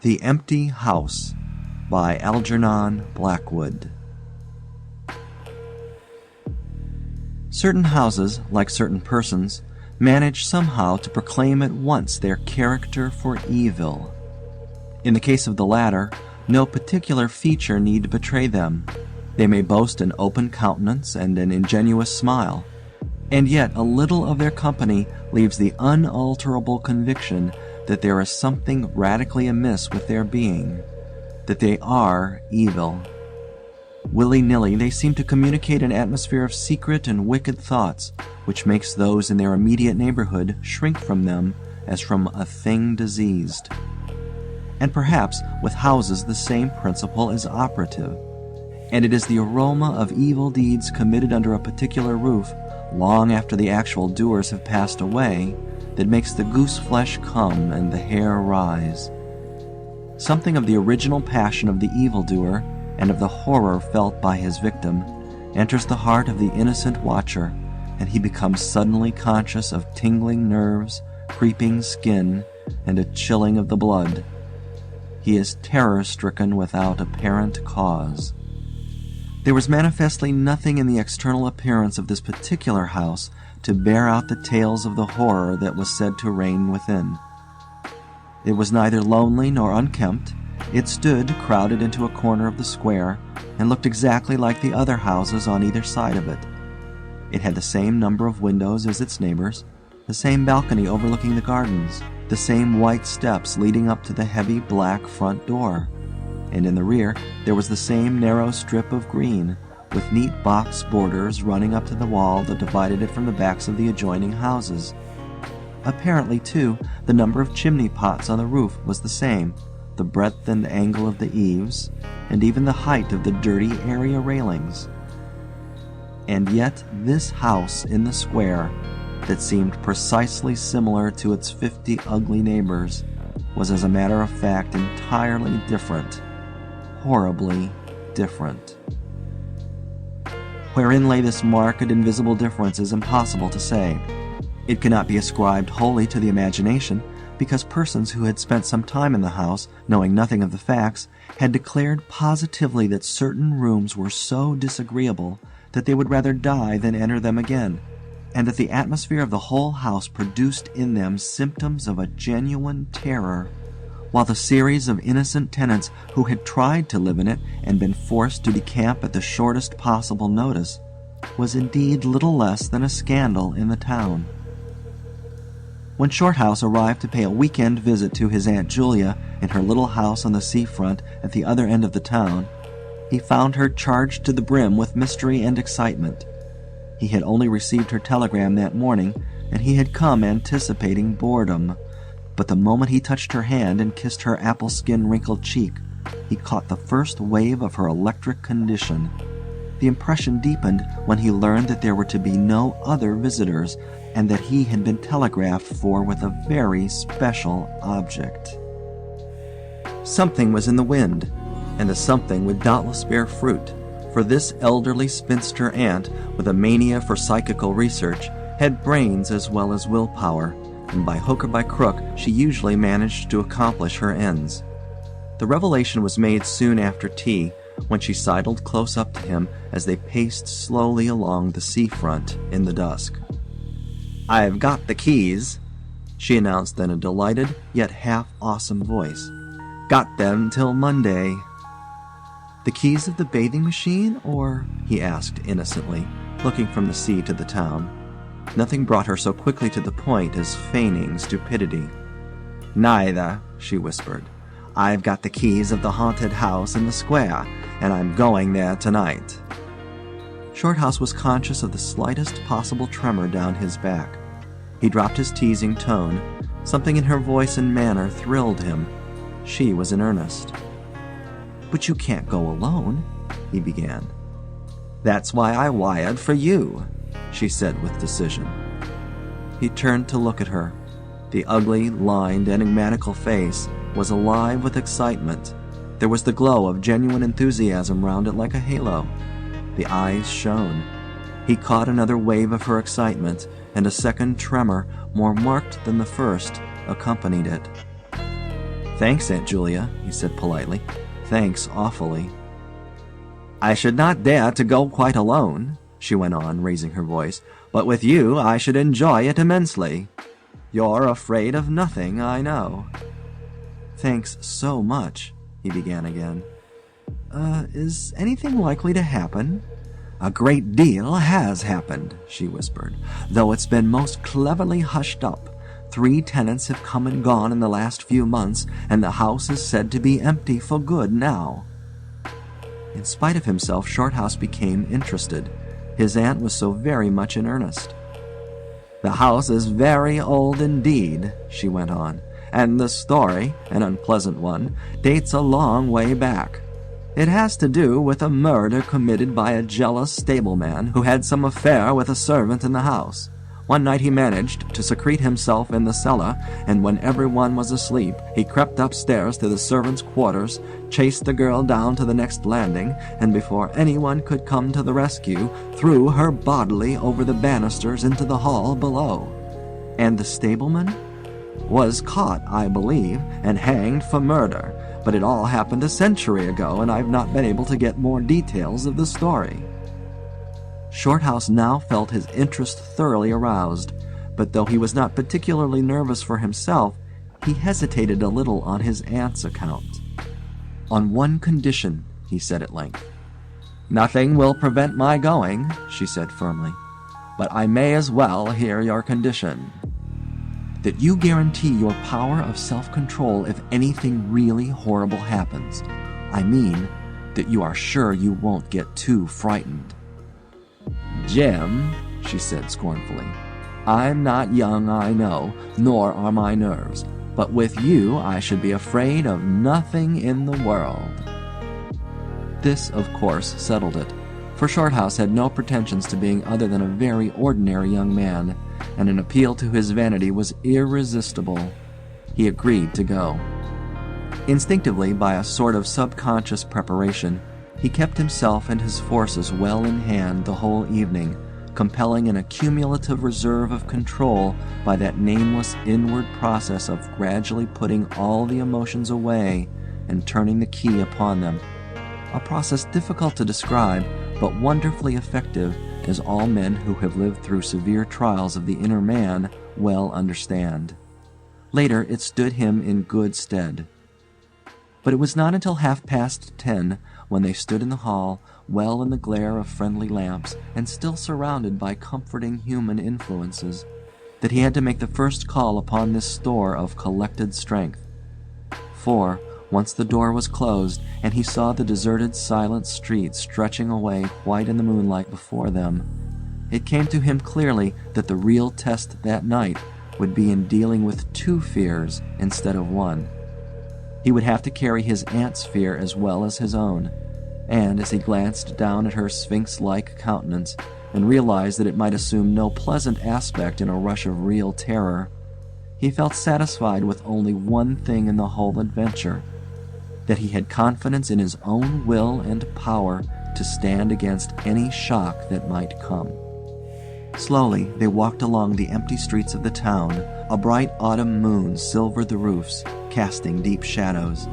The Empty House by Algernon Blackwood. Certain houses, like certain persons, manage somehow to proclaim at once their character for evil. In the case of the latter, no particular feature need betray them. They may boast an open countenance and an ingenuous smile, and yet a little of their company leaves the unalterable conviction that there is something radically amiss with their being, that they are evil. Willy-nilly, they seem to communicate an atmosphere of secret and wicked thoughts, which makes those in their immediate neighborhood shrink from them as from a thing diseased. And perhaps with houses the same principle is operative, and it is the aroma of evil deeds committed under a particular roof, long after the actual doers have passed away, that makes the goose flesh come and the hair rise. Something of the original passion of the evildoer and of the horror felt by his victim enters the heart of the innocent watcher, and he becomes suddenly conscious of tingling nerves, creeping skin, and a chilling of the blood. He is terror-stricken without apparent cause. There was manifestly nothing in the external appearance of this particular house to bear out the tales of the horror that was said to reign within. It was neither lonely nor unkempt. It stood crowded into a corner of the square, and looked exactly like the other houses on either side of it. It had the same number of windows as its neighbors, the same balcony overlooking the gardens, the same white steps leading up to the heavy black front door, and in the rear there was the same narrow strip of green, with neat box borders running up to the wall that divided it from the backs of the adjoining houses. Apparently, too, the number of chimney pots on the roof was the same, the breadth and angle of the eaves, and even the height of the dirty area railings. And yet this house in the square, that seemed precisely similar to its 50 ugly neighbors, was as a matter of fact entirely different, horribly different. Wherein lay this marked invisible difference is impossible to say. It cannot be ascribed wholly to the imagination, because persons who had spent some time in the house, knowing nothing of the facts, had declared positively that certain rooms were so disagreeable that they would rather die than enter them again, and that the atmosphere of the whole house produced in them symptoms of a genuine terror, while the series of innocent tenants who had tried to live in it and been forced to decamp at the shortest possible notice was indeed little less than a scandal in the town. When Shorthouse arrived to pay a week-end visit to his Aunt Julia in her little house on the seafront at the other end of the town, he found her charged to the brim with mystery and excitement. He had only received her telegram that morning, and he had come anticipating boredom. But the moment he touched her hand and kissed her apple-skin wrinkled cheek, he caught the first wave of her electric condition. The impression deepened when he learned that there were to be no other visitors, and that he had been telegraphed for with a very special object. Something was in the wind, and the something would doubtless bear fruit, for this elderly spinster aunt, with a mania for psychical research, had brains as well as willpower, and by hook or by crook she usually managed to accomplish her ends. The revelation was made soon after tea, when she sidled close up to him as they paced slowly along the seafront in the dusk. "I've got the keys," she announced in a delighted yet half-awesome voice. "Got them till Monday." "The keys of the bathing machine, or?" he asked innocently, looking from the sea to the town. Nothing brought her so quickly to the point as feigning stupidity. "Neither," she whispered. "I've got the keys of the haunted house in the square, and I'm going there tonight." Shorthouse was conscious of the slightest possible tremor down his back. He dropped his teasing tone. Something in her voice and manner thrilled him. She was in earnest. "But you can't go alone," he began. "That's why I wired for you," she said with decision. He turned to look at her. The ugly, lined, enigmatical face was alive with excitement. There was the glow of genuine enthusiasm round it like a halo. The eyes shone. He caught another wave of her excitement, and a second tremor, more marked than the first, accompanied it. "Thanks, Aunt Julia," he said politely. "Thanks awfully." "I should not dare to go quite alone," she went on, raising her voice, "but with you I should enjoy it immensely. You're afraid of nothing, I know." "Thanks so much," he began again. Is anything likely to happen?" "A great deal has happened," she whispered, "though it's been most cleverly hushed up. 3 tenants have come and gone in the last few months, and the house is said to be empty for good now." In spite of himself, Shorthouse became interested. His aunt was so very much in earnest. "The house is very old indeed," she went on, "and the story, an unpleasant one, dates a long way back. It has to do with a murder committed by a jealous stableman who had some affair with a servant in the house. One night he managed to secrete himself in the cellar, and when everyone was asleep, he crept upstairs to the servants' quarters, chased the girl down to the next landing, and before anyone could come to the rescue, threw her bodily over the banisters into the hall below." "And the stableman?" "Was caught, I believe, and hanged for murder, but it all happened a century ago, and I've not been able to get more details of the story." Shorthouse now felt his interest thoroughly aroused, but though he was not particularly nervous for himself, he hesitated a little on his aunt's account. "On one condition," he said at length. "Nothing will prevent my going," she said firmly, "but I may as well hear your condition." "That you guarantee your power of self-control if anything really horrible happens. I mean, that you are sure you won't get too frightened." "Jim," she said scornfully, "I'm not young, I know, nor are my nerves, but with you I should be afraid of nothing in the world." This, of course, settled it, for Shorthouse had no pretensions to being other than a very ordinary young man, and an appeal to his vanity was irresistible. He agreed to go. Instinctively, by a sort of subconscious preparation, he kept himself and his forces well in hand the whole evening, compelling an accumulative reserve of control by that nameless inward process of gradually putting all the emotions away and turning the key upon them, a process difficult to describe, but wonderfully effective, as all men who have lived through severe trials of the inner man well understand. Later it stood him in good stead. But it was not until 10:30, when they stood in the hall, well in the glare of friendly lamps, and still surrounded by comforting human influences, that he had to make the first call upon this store of collected strength. For, once the door was closed, and he saw the deserted, silent street stretching away white in the moonlight before them, it came to him clearly that the real test that night would be in dealing with 2 fears instead of 1. He would have to carry his aunt's fear as well as his own, and as he glanced down at her sphinx-like countenance and realized that it might assume no pleasant aspect in a rush of real terror, he felt satisfied with only one thing in the whole adventure, that he had confidence in his own will and power to stand against any shock that might come. Slowly they walked along the empty streets of the town. A bright autumn moon silvered the roofs, casting deep shadows.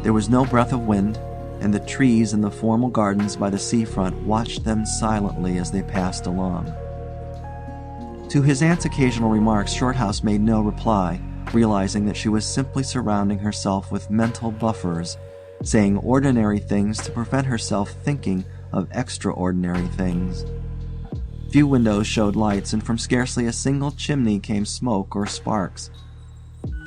There was no breath of wind, and the trees in the formal gardens by the seafront watched them silently as they passed along. To his aunt's occasional remarks, Shorthouse made no reply, realizing that she was simply surrounding herself with mental buffers, saying ordinary things to prevent herself thinking of extraordinary things. Few windows showed lights, and from scarcely a single chimney came smoke or sparks.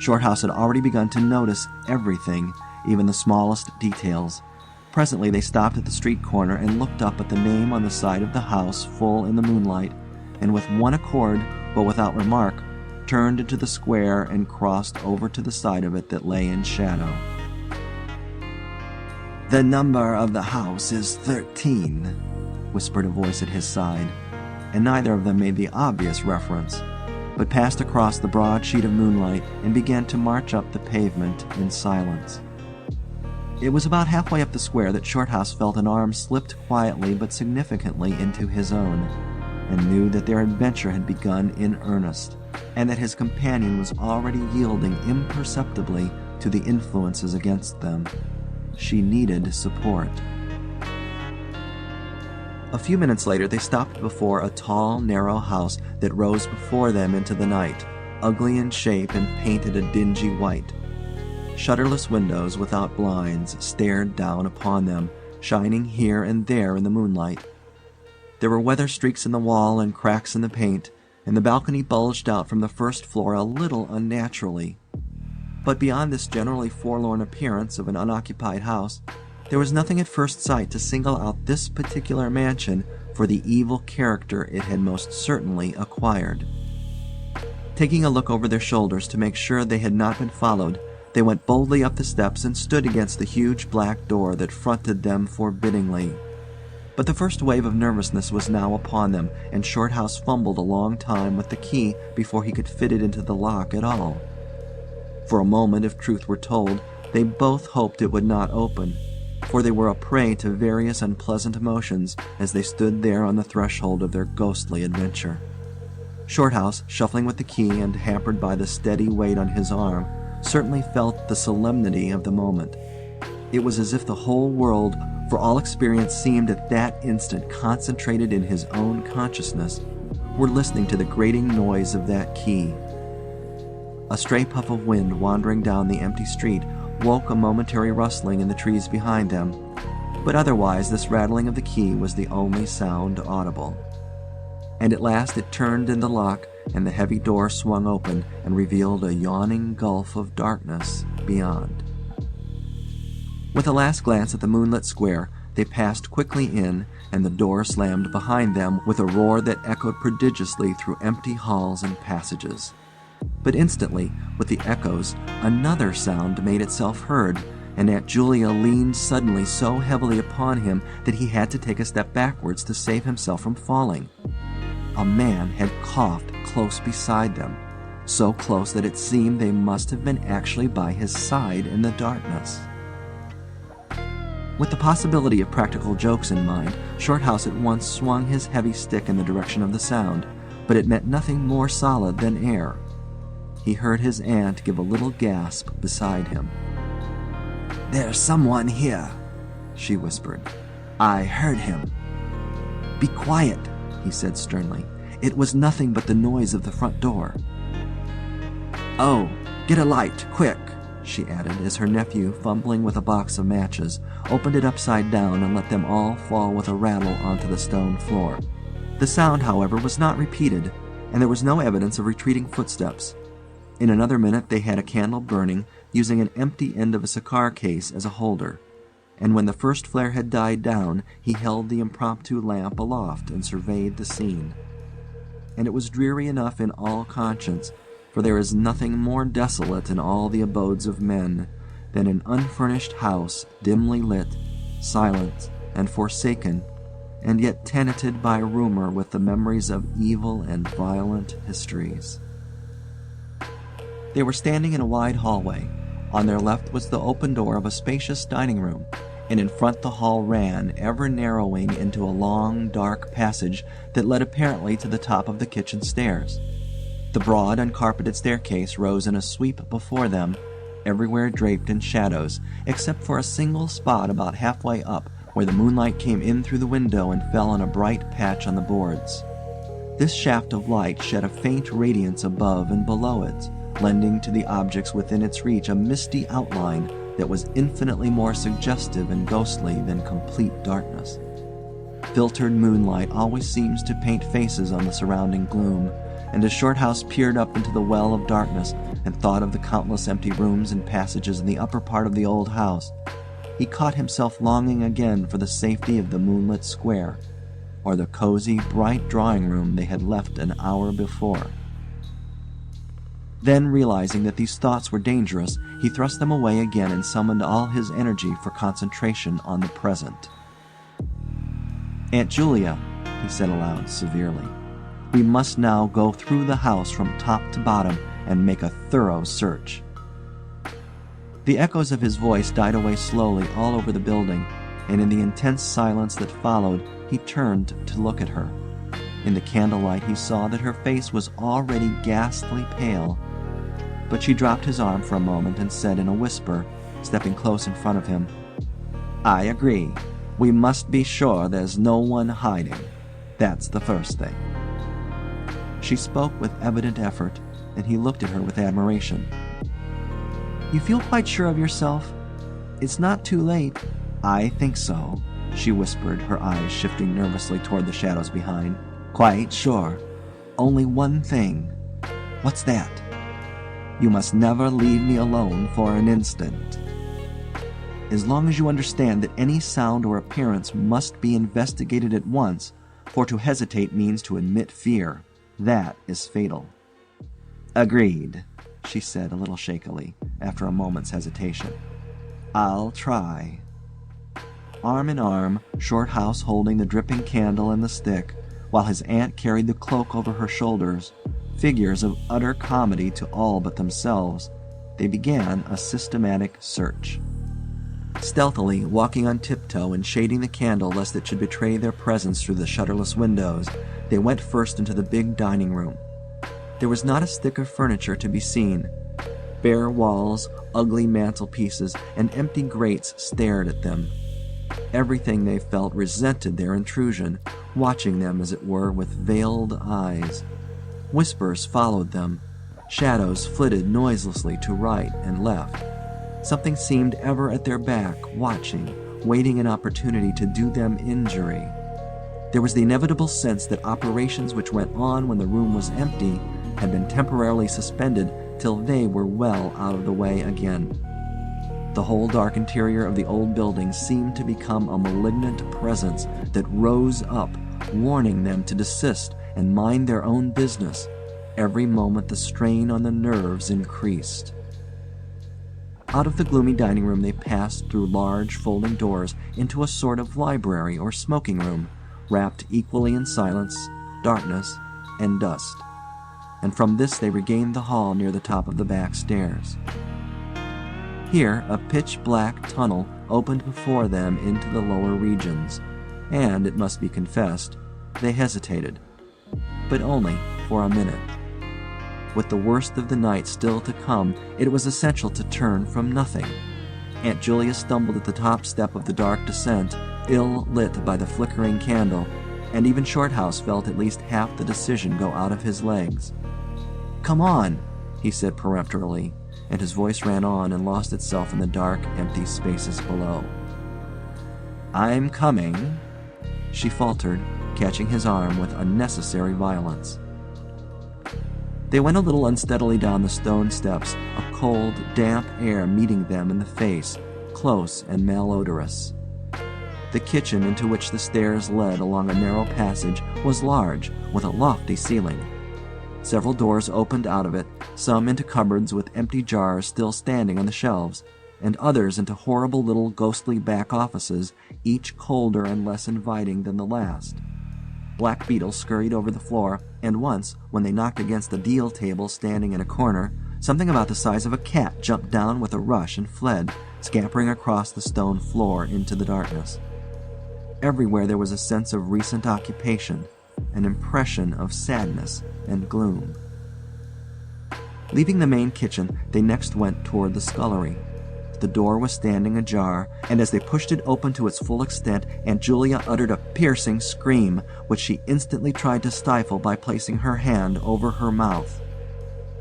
Shorthouse had already begun to notice everything, even the smallest details. Presently they stopped at the street corner and looked up at the name on the side of the house full in the moonlight, and with one accord, but without remark, turned into the square and crossed over to the side of it that lay in shadow. "The number of the house is 13, whispered a voice at his side, and neither of them made the obvious reference, but passed across the broad sheet of moonlight and began to march up the pavement in silence. It was about halfway up the square that Shorthouse felt an arm slipped quietly but significantly into his own, and knew that their adventure had begun in earnest, and that his companion was already yielding imperceptibly to the influences against them. She needed support. A few minutes later they stopped before a tall, narrow house that rose before them into the night, ugly in shape and painted a dingy white. Shutterless windows without blinds stared down upon them, shining here and there in the moonlight. There were weather streaks in the wall and cracks in the paint, and the balcony bulged out from the first floor a little unnaturally. But beyond this generally forlorn appearance of an unoccupied house, there was nothing at first sight to single out this particular mansion for the evil character it had most certainly acquired. Taking a look over their shoulders to make sure they had not been followed, they went boldly up the steps and stood against the huge black door that fronted them forbiddingly. But the first wave of nervousness was now upon them, and Shorthouse fumbled a long time with the key before he could fit it into the lock at all. For a moment, if truth were told, they both hoped it would not open, for they were a prey to various unpleasant emotions as they stood there on the threshold of their ghostly adventure. Shorthouse, shuffling with the key and hampered by the steady weight on his arm, certainly felt the solemnity of the moment. It was as if the whole world, for all experience, seemed at that instant concentrated in his own consciousness, were listening to the grating noise of that key. A stray puff of wind wandering down the empty street woke a momentary rustling in the trees behind them, but otherwise this rattling of the key was the only sound audible. And at last it turned in the lock, and the heavy door swung open and revealed a yawning gulf of darkness beyond. With a last glance at the moonlit square, they passed quickly in, and the door slammed behind them with a roar that echoed prodigiously through empty halls and passages. But instantly, with the echoes, another sound made itself heard, and Aunt Julia leaned suddenly so heavily upon him that he had to take a step backwards to save himself from falling. A man had coughed close beside them, so close that it seemed they must have been actually by his side in the darkness. With the possibility of practical jokes in mind, Shorthouse at once swung his heavy stick in the direction of the sound, but it meant nothing more solid than air. He heard his aunt give a little gasp beside him. "There's someone here," she whispered. "I heard him." "Be quiet," he said sternly. "It was nothing but the noise of the front door." "Oh, get a light, quick," she added, as her nephew, fumbling with a box of matches, opened it upside down and let them all fall with a rattle onto the stone floor. The sound, however, was not repeated, and there was no evidence of retreating footsteps. In another minute they had a candle burning, using an empty end of a cigar case as a holder, and when the first flare had died down, he held the impromptu lamp aloft and surveyed the scene. And it was dreary enough in all conscience, for there is nothing more desolate in all the abodes of men than an unfurnished house dimly lit, silent, and forsaken, and yet tenanted by rumor with the memories of evil and violent histories. They were standing in a wide hallway. On their left was the open door of a spacious dining room, and in front the hall ran, ever narrowing into a long, dark passage that led apparently to the top of the kitchen stairs. The broad, uncarpeted staircase rose in a sweep before them, everywhere draped in shadows, except for a single spot about halfway up, where the moonlight came in through the window and fell on a bright patch on the boards. This shaft of light shed a faint radiance above and below it, lending to the objects within its reach a misty outline that was infinitely more suggestive and ghostly than complete darkness. Filtered moonlight always seems to paint faces on the surrounding gloom, and as Shorthouse peered up into the well of darkness and thought of the countless empty rooms and passages in the upper part of the old house, he caught himself longing again for the safety of the moonlit square, or the cozy, bright drawing-room they had left an hour before. Then, realizing that these thoughts were dangerous, he thrust them away again and summoned all his energy for concentration on the present. "Aunt Julia," he said aloud, severely, "we must now go through the house from top to bottom and make a thorough search." The echoes of his voice died away slowly all over the building, and in the intense silence that followed, he turned to look at her. In the candlelight he saw that her face was already ghastly pale, but she dropped his arm for a moment and said in a whisper, stepping close in front of him, "I agree. We must be sure there's no one hiding. That's the first thing." She spoke with evident effort, and he looked at her with admiration. "You feel quite sure of yourself? It's not too late." "I think so," she whispered, her eyes shifting nervously toward the shadows behind. "Quite sure. Only one thing." "What's that?" "You must never leave me alone for an instant." "As long as you understand that any sound or appearance must be investigated at once, for to hesitate means to admit fear. That is fatal." "Agreed," she said a little shakily, after a moment's hesitation. "I'll try." Arm in arm, Shorthouse holding the dripping candle and the stick, while his aunt carried the cloak over her shoulders, figures of utter comedy to all but themselves, they began a systematic search. Stealthily, walking on tiptoe and shading the candle lest it should betray their presence through the shutterless windows, they went first into the big dining room. There was not a stick of furniture to be seen. Bare walls, ugly mantelpieces, and empty grates stared at them. Everything, they felt, resented their intrusion, watching them, as it were, with veiled eyes. Whispers followed them. Shadows flitted noiselessly to right and left. Something seemed ever at their back, watching, waiting an opportunity to do them injury. There was the inevitable sense that operations which went on when the room was empty had been temporarily suspended till they were well out of the way again. The whole dark interior of the old building seemed to become a malignant presence that rose up, warning them to desist and mind their own business. Every moment the strain on the nerves increased. Out of the gloomy dining room they passed through large folding doors into a sort of library or smoking room, wrapped equally in silence, darkness, and dust. And from this they regained the hall near the top of the back stairs. Here a pitch-black tunnel opened before them into the lower regions, and, it must be confessed, they hesitated. But only for a minute. With the worst of the night still to come, it was essential to turn from nothing. Aunt Julia stumbled at the top step of the dark descent, ill-lit by the flickering candle, and even Shorthouse felt at least half the decision go out of his legs. "Come on," he said peremptorily, and his voice ran on and lost itself in the dark, empty spaces below. "I'm coming," she faltered, catching his arm with unnecessary violence. They went a little unsteadily down the stone steps, a cold, damp air meeting them in the face, close and malodorous. The kitchen, into which the stairs led along a narrow passage, was large, with a lofty ceiling. Several doors opened out of it, some into cupboards with empty jars still standing on the shelves, and others into horrible little ghostly back offices, each colder and less inviting than the last. Black beetles scurried over the floor, and once, when they knocked against a deal table standing in a corner, something about the size of a cat jumped down with a rush and fled, scampering across the stone floor into the darkness. Everywhere there was a sense of recent occupation, an impression of sadness and gloom. Leaving the main kitchen, they next went toward the scullery. The door was standing ajar, and as they pushed it open to its full extent, Aunt Julia uttered a piercing scream, which she instantly tried to stifle by placing her hand over her mouth.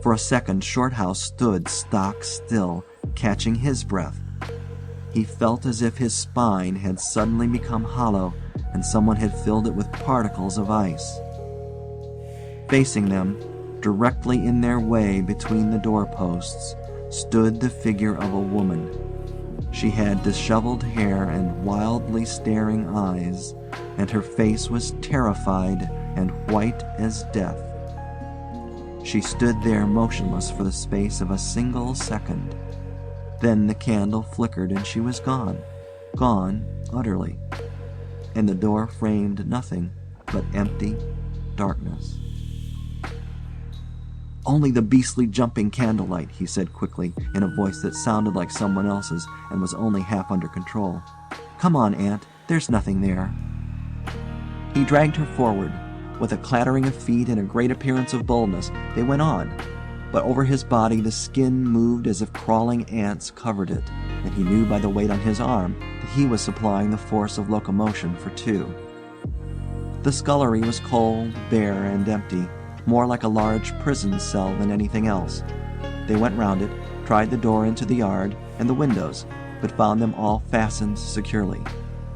For a second Shorthouse stood stock still, catching his breath. He felt as if his spine had suddenly become hollow, and someone had filled it with particles of ice. Facing them, directly in their way between the doorposts, stood the figure of a woman. She had disheveled hair and wildly staring eyes, and her face was terrified and white as death. She stood there motionless for the space of a single second. Then the candle flickered and she was gone, gone utterly, and the door framed nothing but empty darkness. "Only the beastly jumping candlelight," he said quickly, in a voice that sounded like someone else's and was only half under control. "Come on, Aunt, there's nothing there." He dragged her forward. With a clattering of feet and a great appearance of boldness, they went on. but over his body the skin moved as if crawling ants covered it, and he knew by the weight on his arm that he was supplying the force of locomotion for two. The scullery was cold, bare, and empty, more like a large prison cell than anything else. They went round it, tried the door into the yard and the windows, but found them all fastened securely.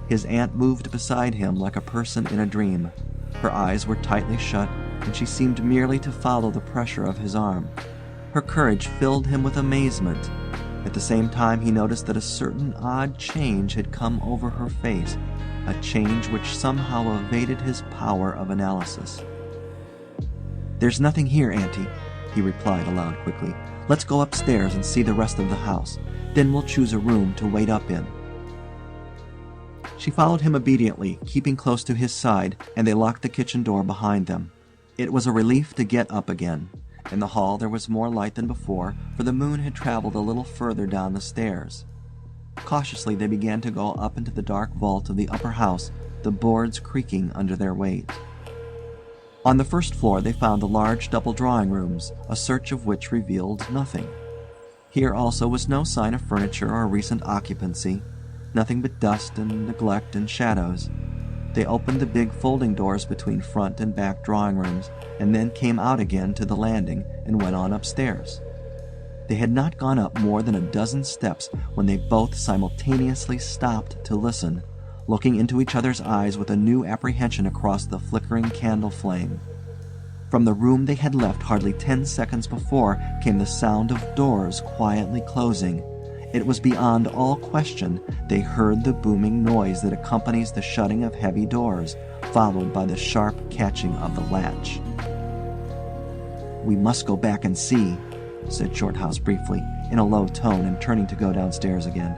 His aunt moved beside him like a person in a dream. Her eyes were tightly shut, and she seemed merely to follow the pressure of his arm. Her courage filled him with amazement. At the same time he noticed that a certain odd change had come over her face, a change which somehow evaded his power of analysis. "There's nothing here, Auntie," he replied aloud quickly. "Let's go upstairs and see the rest of the house. Then we'll choose a room to wait up in." She followed him obediently, keeping close to his side, and they locked the kitchen door behind them. It was a relief to get up again. In the hall there was more light than before, for the moon had traveled a little further down the stairs. Cautiously they began to go up into the dark vault of the upper house, the boards creaking under their weight. On the first floor they found the large double drawing rooms, a search of which revealed nothing. Here also was no sign of furniture or recent occupancy, nothing but dust and neglect and shadows. They opened the big folding doors between front and back drawing rooms, and then came out again to the landing and went on upstairs. They had not gone up more than a dozen steps when they both simultaneously stopped to listen, looking into each other's eyes with a new apprehension across the flickering candle flame. From the room they had left hardly 10 seconds before came the sound of doors quietly closing. It was beyond all question they heard the booming noise that accompanies the shutting of heavy doors, followed by the sharp catching of the latch. "We must go back and see," said Shorthouse briefly, in a low tone, and turning to go downstairs again.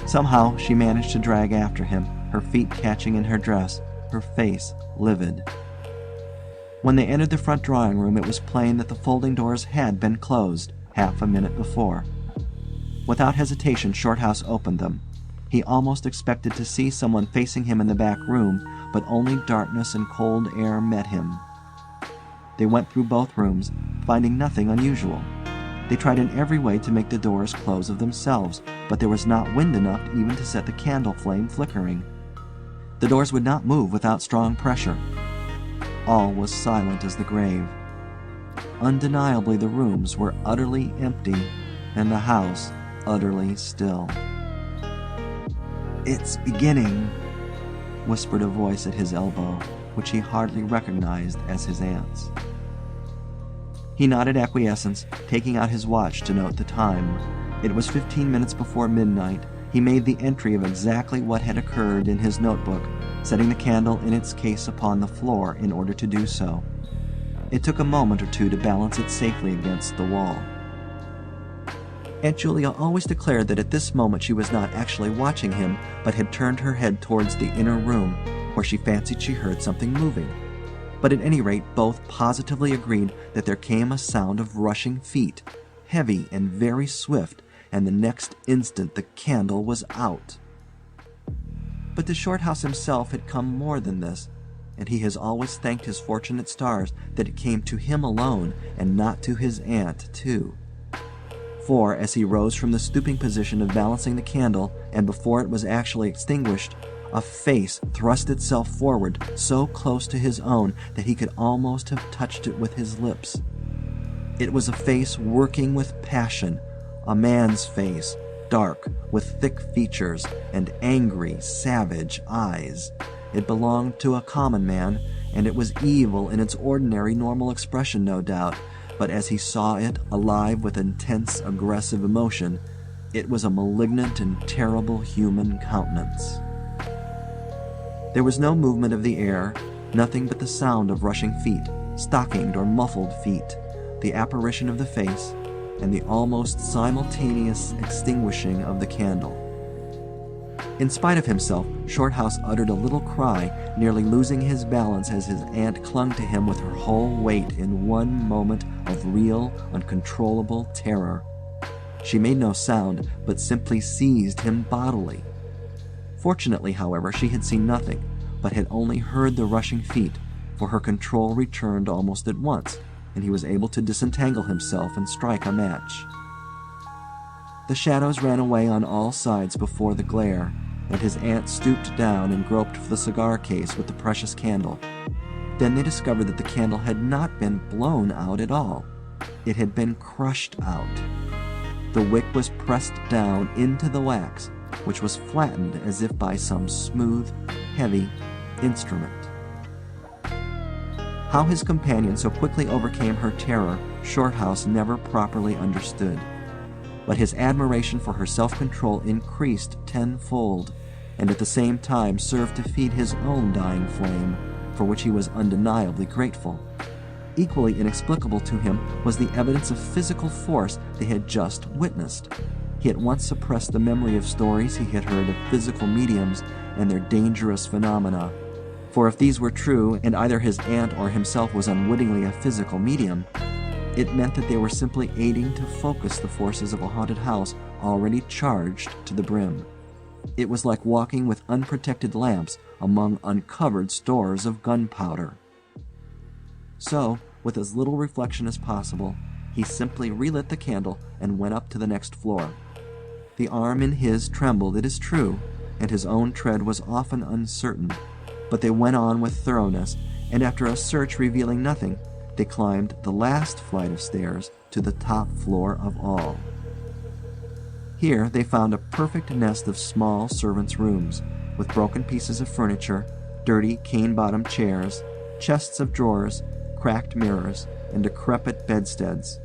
Somehow she managed to drag after him, her feet catching in her dress, her face livid. When they entered the front drawing room it was plain that the folding doors had been closed half a minute before. Without hesitation Shorthouse opened them. He almost expected to see someone facing him in the back room, but only darkness and cold air met him. They went through both rooms, finding nothing unusual. They tried in every way to make the doors close of themselves, but there was not wind enough even to set the candle flame flickering. The doors would not move without strong pressure. All was silent as the grave. Undeniably the rooms were utterly empty, and the house utterly still. "It's beginning," whispered a voice at his elbow, which he hardly recognized as his aunt's. He nodded acquiescence, taking out his watch to note the time. It was 15 minutes before midnight. He made the entry of exactly what had occurred in his notebook, setting the candle in its case upon the floor in order to do so. It took a moment or two to balance it safely against the wall. Aunt Julia always declared that at this moment she was not actually watching him, but had turned her head towards the inner room, where she fancied she heard something moving. But at any rate both positively agreed that there came a sound of rushing feet, heavy and very swift, and the next instant the candle was out. But to Shorthouse himself had come more than this, and he has always thanked his fortunate stars that it came to him alone and not to his aunt too. For, as he rose from the stooping position of balancing the candle, and before it was actually extinguished, a face thrust itself forward so close to his own that he could almost have touched it with his lips. It was a face working with passion, a man's face, dark, with thick features and angry, savage eyes. It belonged to a common man, and it was evil in its ordinary, normal expression, no doubt, but as he saw it, alive with intense, aggressive emotion, it was a malignant and terrible human countenance. There was no movement of the air, nothing but the sound of rushing feet, stockinged or muffled feet, the apparition of the face, and the almost simultaneous extinguishing of the candle. In spite of himself, Shorthouse uttered a little cry, nearly losing his balance as his aunt clung to him with her whole weight in one moment of real, uncontrollable terror. She made no sound, but simply seized him bodily. Fortunately, however, she had seen nothing, but had only heard the rushing feet, for her control returned almost at once, and he was able to disentangle himself and strike a match. The shadows ran away on all sides before the glare, and his aunt stooped down and groped for the cigar case with the precious candle. Then they discovered that the candle had not been blown out at all. It had been crushed out. The wick was pressed down into the wax, which was flattened as if by some smooth, heavy instrument. How his companion so quickly overcame her terror, Shorthouse never properly understood. But his admiration for her self-control increased tenfold, and at the same time served to feed his own dying flame, for which he was undeniably grateful. Equally inexplicable to him was the evidence of physical force they had just witnessed. He at once suppressed the memory of stories he had heard of physical mediums and their dangerous phenomena. For if these were true, and either his aunt or himself was unwittingly a physical medium, it meant that they were simply aiding to focus the forces of a haunted house already charged to the brim. It was like walking with unprotected lamps among uncovered stores of gunpowder. So, with as little reflection as possible, he simply relit the candle and went up to the next floor. The arm in his trembled, it is true, and his own tread was often uncertain, but they went on with thoroughness, and after a search revealing nothing, they climbed the last flight of stairs to the top floor of all. Here they found a perfect nest of small servants' rooms, with broken pieces of furniture, dirty cane-bottomed chairs, chests of drawers, cracked mirrors, and decrepit bedsteads.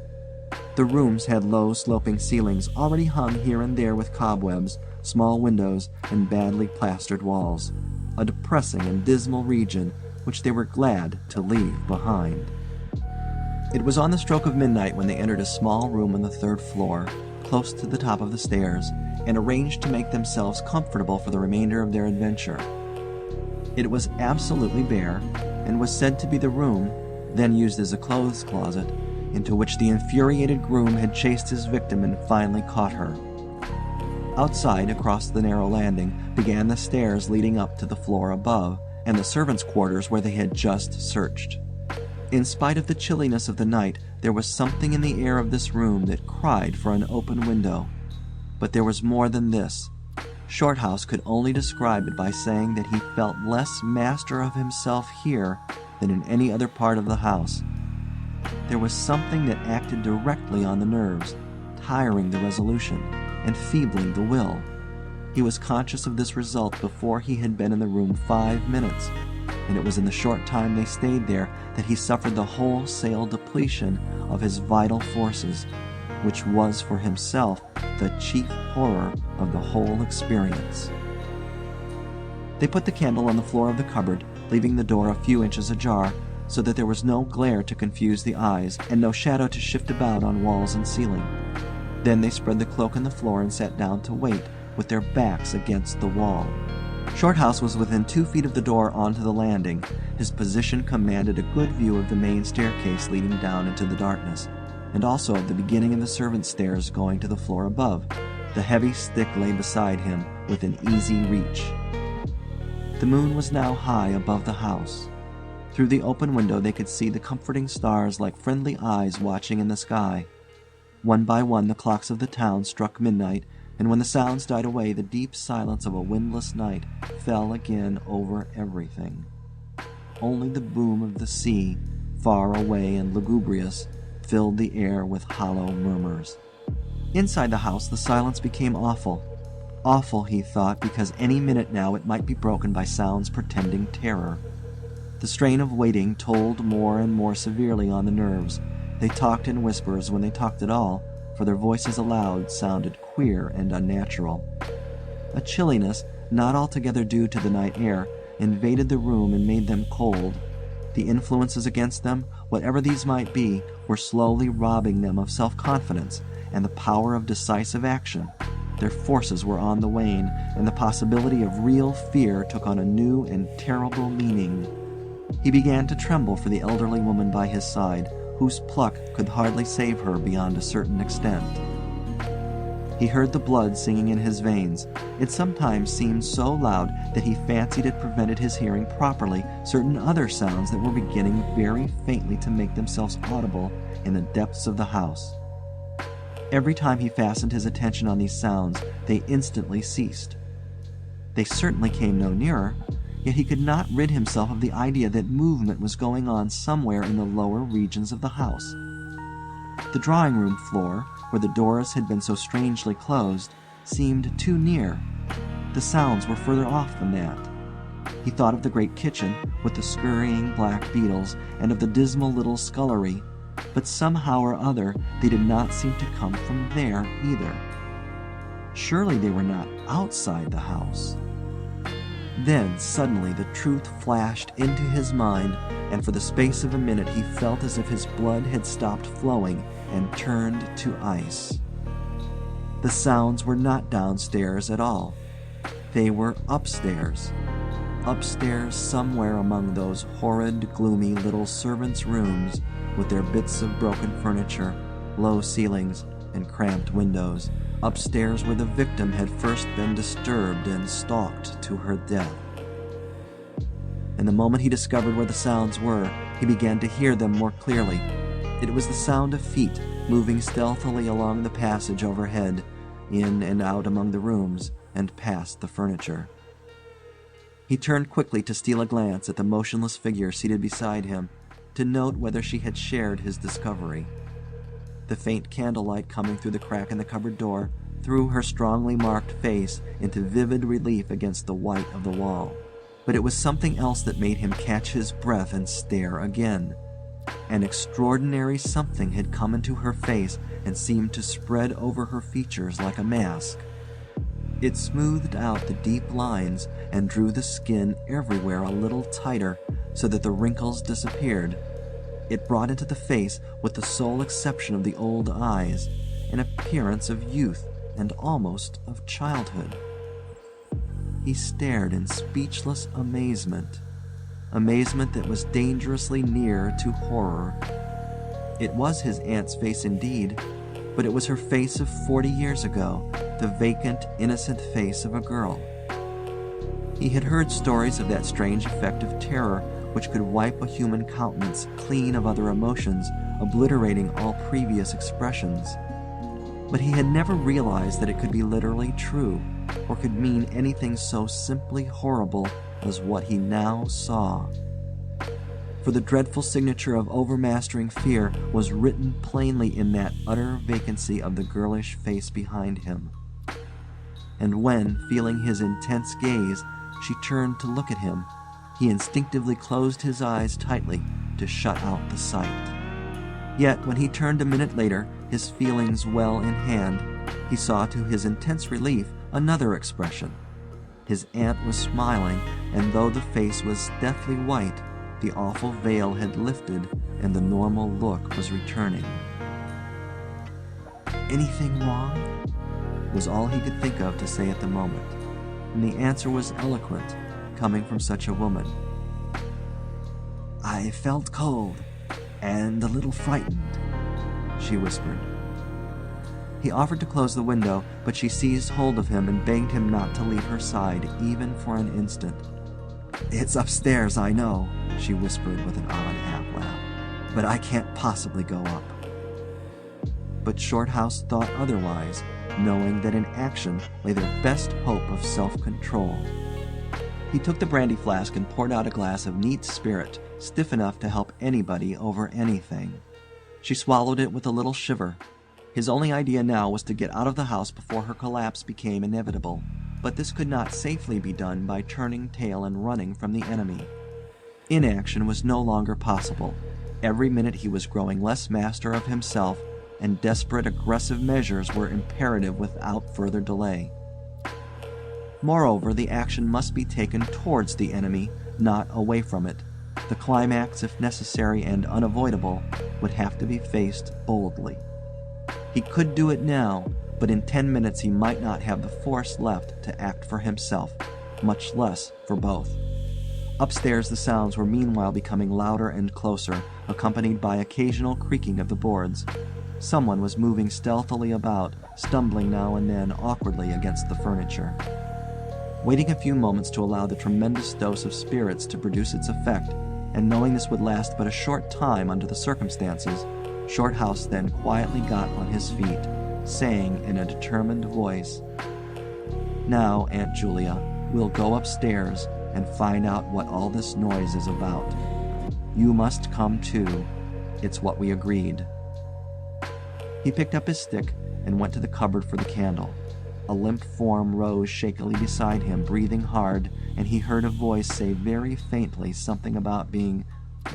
The rooms had low sloping ceilings already hung here and there with cobwebs, small windows, and badly plastered walls, a depressing and dismal region which they were glad to leave behind. It was on the stroke of midnight when they entered a small room on the third floor, close to the top of the stairs, and arranged to make themselves comfortable for the remainder of their adventure. It was absolutely bare, and was said to be the room, then used as a clothes closet, into which the infuriated groom had chased his victim and finally caught her. Outside, across the narrow landing, began the stairs leading up to the floor above, and the servants' quarters where they had just searched. In spite of the chilliness of the night, there was something in the air of this room that cried for an open window. But there was more than this. Shorthouse could only describe it by saying that he felt less master of himself here than in any other part of the house. There was something that acted directly on the nerves, tiring the resolution, and feebling the will. He was conscious of this result before he had been in the room 5 minutes, and it was in the short time they stayed there that he suffered the wholesale depletion of his vital forces, which was for himself the chief horror of the whole experience. They put the candle on the floor of the cupboard, leaving the door a few inches ajar, so that there was no glare to confuse the eyes, and no shadow to shift about on walls and ceiling. Then they spread the cloak on the floor and sat down to wait, with their backs against the wall. Shorthouse was within 2 feet of the door onto the landing. His position commanded a good view of the main staircase leading down into the darkness, and also of the beginning of the servants' stairs going to the floor above. The heavy stick lay beside him within easy reach. The moon was now high above the house. Through the open window they could see the comforting stars like friendly eyes watching in the sky. One by one the clocks of the town struck midnight, and when the sounds died away, the deep silence of a windless night fell again over everything. Only the boom of the sea, far away and lugubrious, filled the air with hollow murmurs. Inside the house the silence became awful. Awful, he thought, because any minute now it might be broken by sounds portending terror. The strain of waiting told more and more severely on the nerves. They talked in whispers when they talked at all, for their voices aloud sounded queer and unnatural. A chilliness, not altogether due to the night air, invaded the room and made them cold. The influences against them, whatever these might be, were slowly robbing them of self-confidence and the power of decisive action. Their forces were on the wane, and the possibility of real fear took on a new and terrible meaning. He began to tremble for the elderly woman by his side, whose pluck could hardly save her beyond a certain extent. He heard the blood singing in his veins. It sometimes seemed so loud that he fancied it prevented his hearing properly certain other sounds that were beginning very faintly to make themselves audible in the depths of the house. Every time he fastened his attention on these sounds, they instantly ceased. They certainly came no nearer, yet he could not rid himself of the idea that movement was going on somewhere in the lower regions of the house. The drawing-room floor, where the doors had been so strangely closed, seemed too near. The sounds were further off than that. He thought of the great kitchen, with the scurrying black beetles, and of the dismal little scullery, but somehow or other they did not seem to come from there either. Surely they were not outside the house. Then suddenly the truth flashed into his mind, and for the space of a minute he felt as if his blood had stopped flowing and turned to ice. The sounds were not downstairs at all. They were upstairs. Upstairs somewhere among those horrid, gloomy little servants' rooms with their bits of broken furniture, low ceilings, and cramped windows. Upstairs where the victim had first been disturbed and stalked to her death. And the moment he discovered where the sounds were, he began to hear them more clearly. It was the sound of feet moving stealthily along the passage overhead, in and out among the rooms, and past the furniture. He turned quickly to steal a glance at the motionless figure seated beside him, to note whether she had shared his discovery. The faint candlelight coming through the crack in the cupboard door threw her strongly marked face into vivid relief against the white of the wall. But it was something else that made him catch his breath and stare again. An extraordinary something had come into her face and seemed to spread over her features like a mask. It smoothed out the deep lines and drew the skin everywhere a little tighter so that the wrinkles disappeared. It brought into the face, with the sole exception of the old eyes, an appearance of youth and almost of childhood. He stared in speechless amazement that was dangerously near to horror. It was his aunt's face indeed, but it was her face of 40 years ago, the vacant, innocent face of a girl. He had heard stories of that strange effect of terror which could wipe a human countenance clean of other emotions, obliterating all previous expressions. But he had never realized that it could be literally true, or could mean anything so simply horrible as what he now saw. For the dreadful signature of overmastering fear was written plainly in that utter vacancy of the girlish face behind him. And when, feeling his intense gaze, she turned to look at him, he instinctively closed his eyes tightly to shut out the sight. Yet when he turned a minute later, his feelings well in hand, he saw to his intense relief another expression. His aunt was smiling, and though the face was deathly white, the awful veil had lifted and the normal look was returning. "Anything wrong?" was all he could think of to say at the moment, and the answer was eloquent, coming from such a woman. "I felt cold and a little frightened," she whispered. He offered to close the window, but she seized hold of him and begged him not to leave her side even for an instant. "It's upstairs, I know," she whispered with an odd half-laugh, "but I can't possibly go up." But Shorthouse thought otherwise, knowing that in action lay their best hope of self-control. He took the brandy flask and poured out a glass of neat spirit, stiff enough to help anybody over anything. She swallowed it with a little shiver. His only idea now was to get out of the house before her collapse became inevitable, but this could not safely be done by turning tail and running from the enemy. Inaction was no longer possible. Every minute he was growing less master of himself, and desperate aggressive measures were imperative without further delay. Moreover, the action must be taken towards the enemy, not away from it. The climax, if necessary and unavoidable, would have to be faced boldly. He could do it now, but in 10 minutes he might not have the force left to act for himself, much less for both. Upstairs the sounds were meanwhile becoming louder and closer, accompanied by occasional creaking of the boards. Someone was moving stealthily about, stumbling now and then awkwardly against the furniture. Waiting a few moments to allow the tremendous dose of spirits to produce its effect, and knowing this would last but a short time under the circumstances, Shorthouse then quietly got on his feet, saying in a determined voice, "Now, Aunt Julia, we'll go upstairs and find out what all this noise is about. You must come too. It's what we agreed." He picked up his stick and went to the cupboard for the candle. A limp form rose shakily beside him, breathing hard, and he heard a voice say very faintly something about being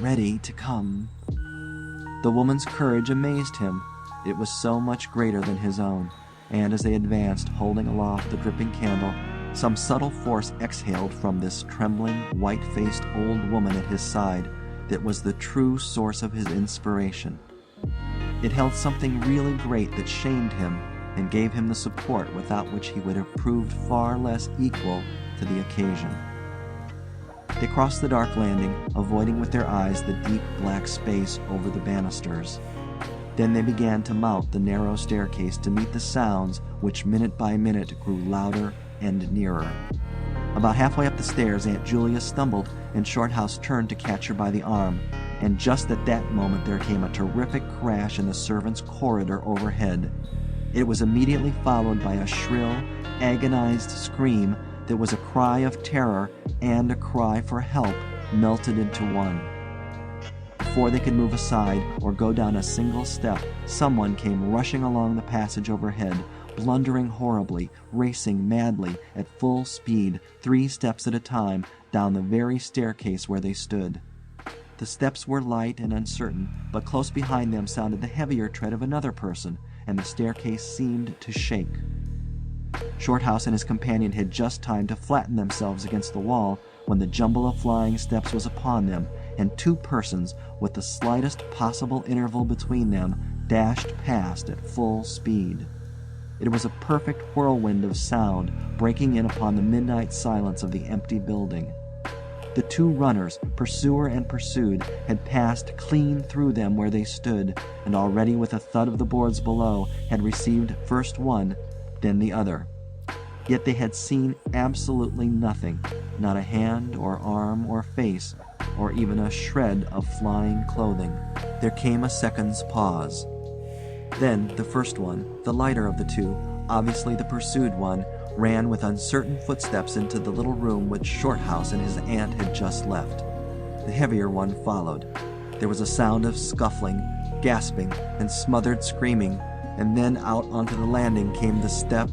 ready to come. The woman's courage amazed him. It was so much greater than his own, and as they advanced, holding aloft the dripping candle, some subtle force exhaled from this trembling, white-faced old woman at his side that was the true source of his inspiration. It held something really great that shamed him and gave him the support without which he would have proved far less equal to the occasion. They crossed the dark landing, avoiding with their eyes the deep black space over the banisters. Then they began to mount the narrow staircase to meet the sounds which minute by minute grew louder and nearer. About halfway up the stairs, Aunt Julia stumbled, and Shorthouse turned to catch her by the arm, and just at that moment there came a terrific crash in the servants' corridor overhead. It was immediately followed by a shrill, agonized scream that was a cry of terror and a cry for help melted into one. Before they could move aside or go down a single step, someone came rushing along the passage overhead, blundering horribly, racing madly at full speed, 3 steps at a time, down the very staircase where they stood. The steps were light and uncertain, but close behind them sounded the heavier tread of another person, and the staircase seemed to shake. Shorthouse and his companion had just time to flatten themselves against the wall when the jumble of flying steps was upon them, and 2 persons, with the slightest possible interval between them, dashed past at full speed. It was a perfect whirlwind of sound breaking in upon the midnight silence of the empty building. The 2 runners, pursuer and pursued, had passed clean through them where they stood, and already with a thud of the boards below had received first one, then the other. Yet they had seen absolutely nothing, not a hand or arm or face, or even a shred of flying clothing. There came a second's pause. Then the first one, the lighter of the 2, obviously the pursued one, ran with uncertain footsteps into the little room which Shorthouse and his aunt had just left. The heavier one followed. There was a sound of scuffling, gasping, and smothered screaming, and then out onto the landing came the step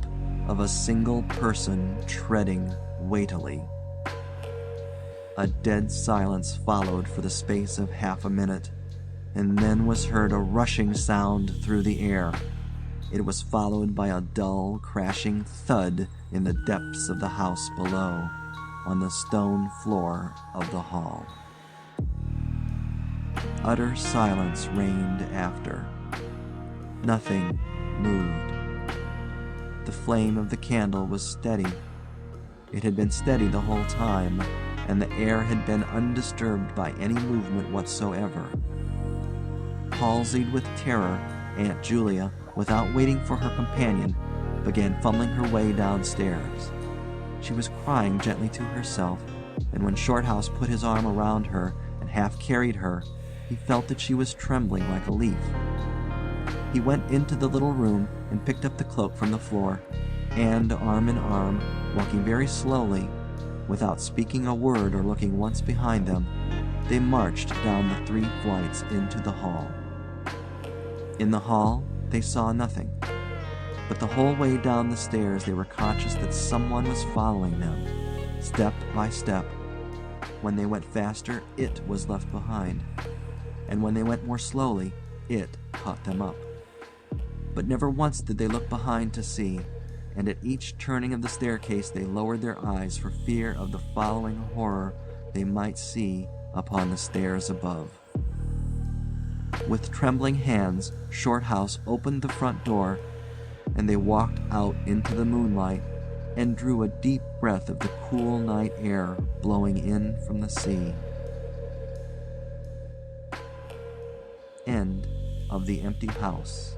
of a single person treading weightily. A dead silence followed for the space of half a minute, and then was heard a rushing sound through the air. It was followed by a dull, crashing thud in the depths of the house below, on the stone floor of the hall. Utter silence reigned after. Nothing moved. The flame of the candle was steady. It had been steady the whole time, and the air had been undisturbed by any movement whatsoever. Palsied with terror, Aunt Julia, without waiting for her companion, began fumbling her way downstairs. She was crying gently to herself, and when Shorthouse put his arm around her and half carried her, he felt that she was trembling like a leaf. He went into the little room and picked up the cloak from the floor, and arm in arm, walking very slowly, without speaking a word or looking once behind them, they marched down the 3 flights into the hall. In the hall, they saw nothing, but the whole way down the stairs they were conscious that someone was following them, step by step. When they went faster, it was left behind, and when they went more slowly, it caught them up. But never once did they look behind to see, and at each turning of the staircase they lowered their eyes for fear of the following horror they might see upon the stairs above. With trembling hands, Shorthouse opened the front door, and they walked out into the moonlight and drew a deep breath of the cool night air blowing in from the sea. End of The Empty House.